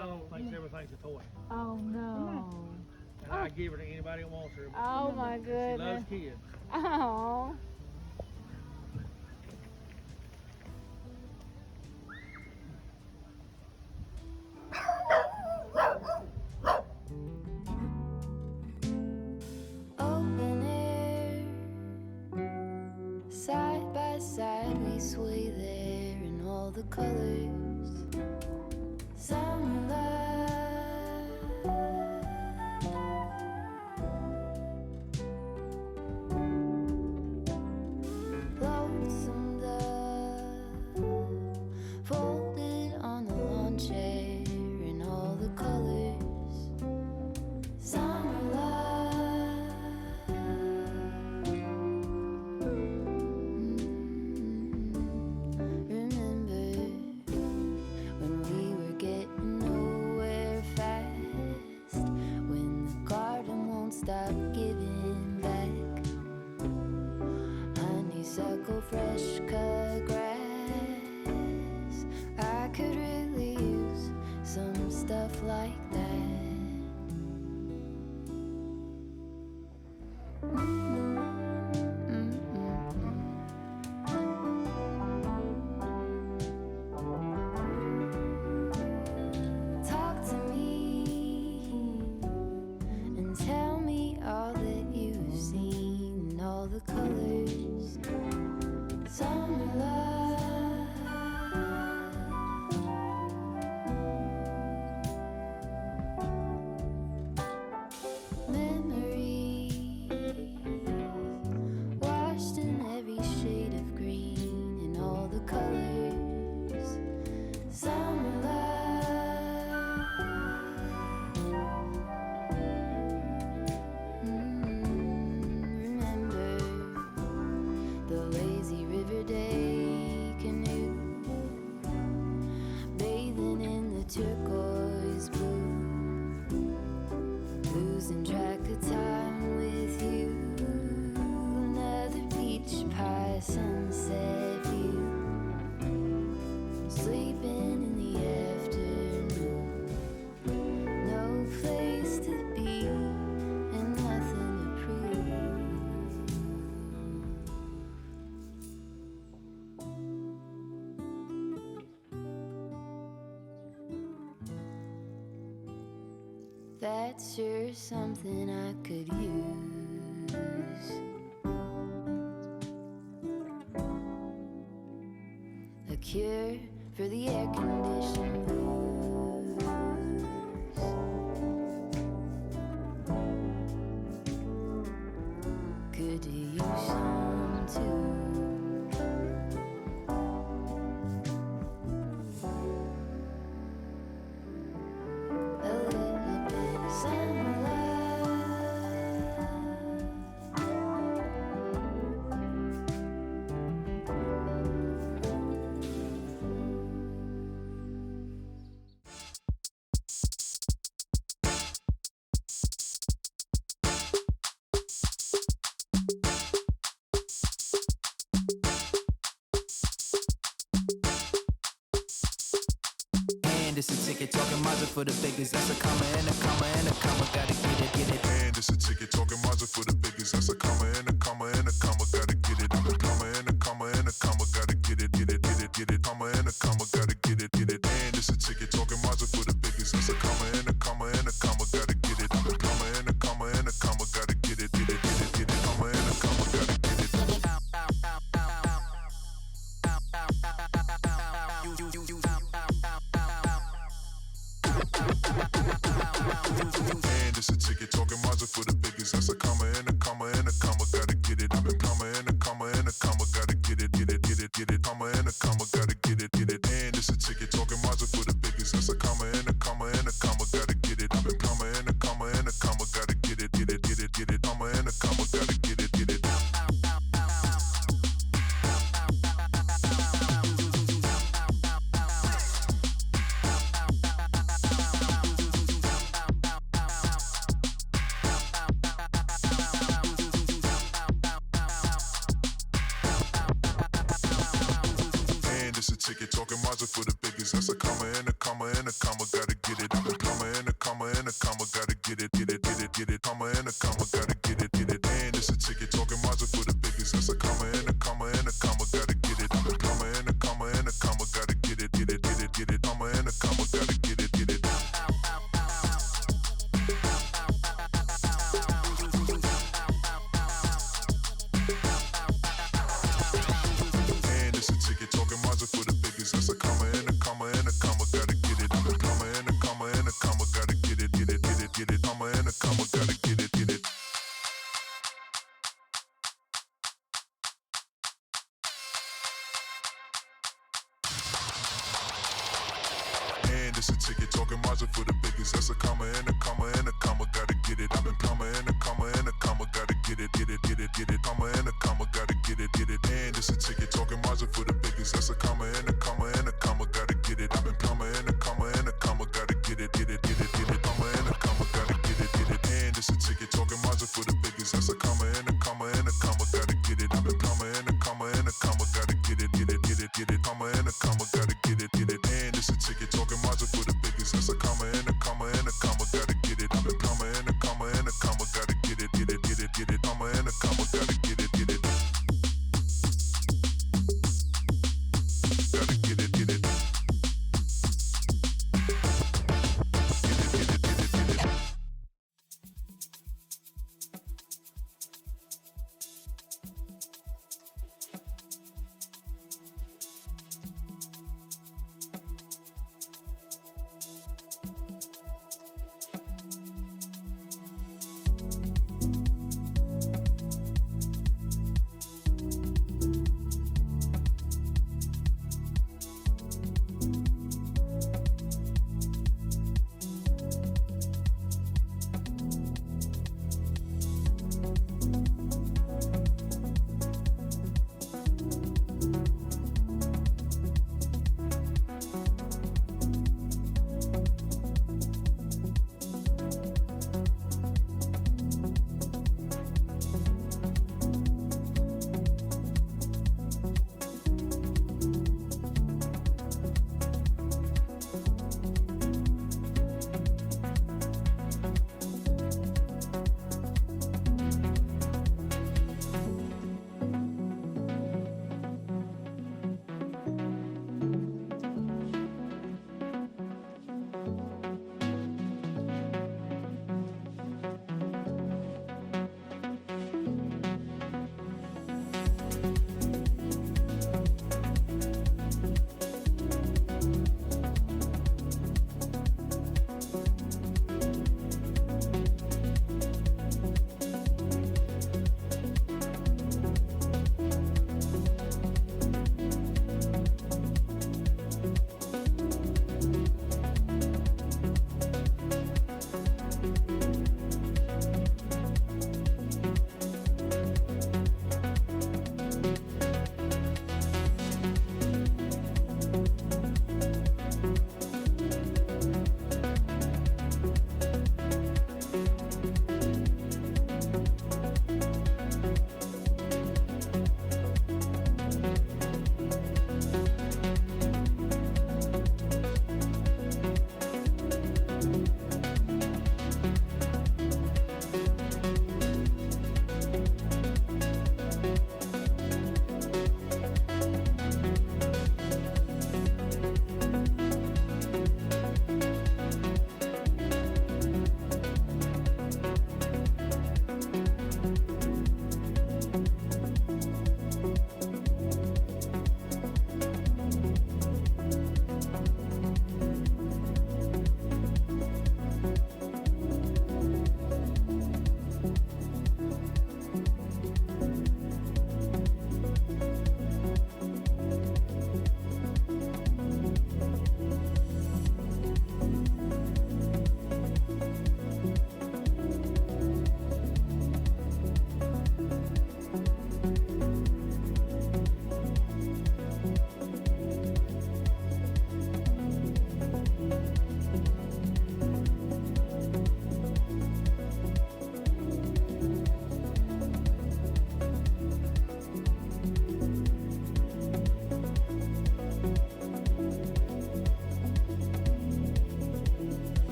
home thinks everything's a toy. Oh no. And I give her to anybody that wants her. Oh my She goodness. loves kids. Oh. Open air, side by side we sway there in all the colors. Summer love, lonesome dove, folded on the lawn chair in all the colors. Summer love, remember when we were getting nowhere fast, when the garden won't stop giving back. Honeysuckle, fresh cut grass. I could really use some stuff like that. Talk to me and tell me all that you've seen and all the colors. Summer love, memories washed in every shade of green and all the colors. Summer love, remember the lazy river day canoe, bathing in the turquoise blue, losing track of time with you. Another peach pie sunset view, sleeping in the afternoon. No place to be and nothing to prove. That's sure something I could use. A cure for the air-conditioned blues. Could use some too. A little bit of summer And it's a ticket talking Mazda for the biggest. That's a comma and a comma and a comma. Gotta get it, get it. And it's a ticket talking Mazda for the biggest. That's a comma and a comma and a comma. Gotta get it. I'm a comma and a comma and a comma. Gotta get it, get it, get it, get it. Comma and a comma. Gotta get it, get it. And it's a ticket talking Mazda for the biggest. That's a comma and a comma and a comma. Gotta get it. I'm a comma and a comma and a comma. Gotta get it, get it, get it, get it. Comma and a comma. Gotta get it. And it's a ticket talking Mazda for the biggest. That's a comma and a comma and a comma. Gotta get it. I'm a comma and a comma and a comma. Gotta get it, get it, get it, get it. Comma and a comma. Gotta get it, get it. And it's a ticket talking Mazda for the biggest. That's a comma and a comma and a comma. Gotta get it. I'm a comma and a comma and a comma. Gotta get it, get it, get it, get it. Comma and a comma. Gotta get it, get it. Ticket talking Mazda for the biggest. biggest. That's a comma and a comma and a comma, gotta get it. I've been comma and a comma and a comma, gotta get it, get it, get it, get it. Comma and a comma, gotta get it, get it. And it's a ticket talking Mazda for the biggest. That's a comma and a comma and a comma, gotta get it. I've been comma and a comma and a comma, gotta get it, get it, get it, get it. Comma and a comma, gotta get it, get it. And it's a ticket talking Mazda for the biggest. That's a comma and a comma and a comma, gotta get it. I've been comma and a comma and a comma, gotta get it, get it, get it, get it. Comma and a comma, gotta get it, get it. And it's a ticket talking Mazda for the biggest. That's a comma and a comma and a comma, gotta get it. I've been comma and a comma and a comma, gotta get it, get it, get it, get it. Comma and a comma, gotta get it, get it. And it's a ticket talking Mazda for the biggest. That's a comma and a comma and a comma, gotta get it. I've been comma and a comma and a comma, gotta get it, get it, get it, get it. Comma and a comma, gotta get it, get it. And it's a ticket talking Mazda for the biggest. That's a comma and a comma and a comma, gotta get it. I've been comma and a comma and a comma, gotta get it, get it, get it, get it. Comma and a comma, gotta get it, get it. And it's a ticket talking Mazda for the biggest. That's a comma and a comma and a comma, gotta get it. I've been comma and a comma and a comma, gotta get it, get it, get it, get it. Comma and a comma, gotta get it, get it. Gotta get it, get it. Get it, get it.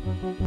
Yo.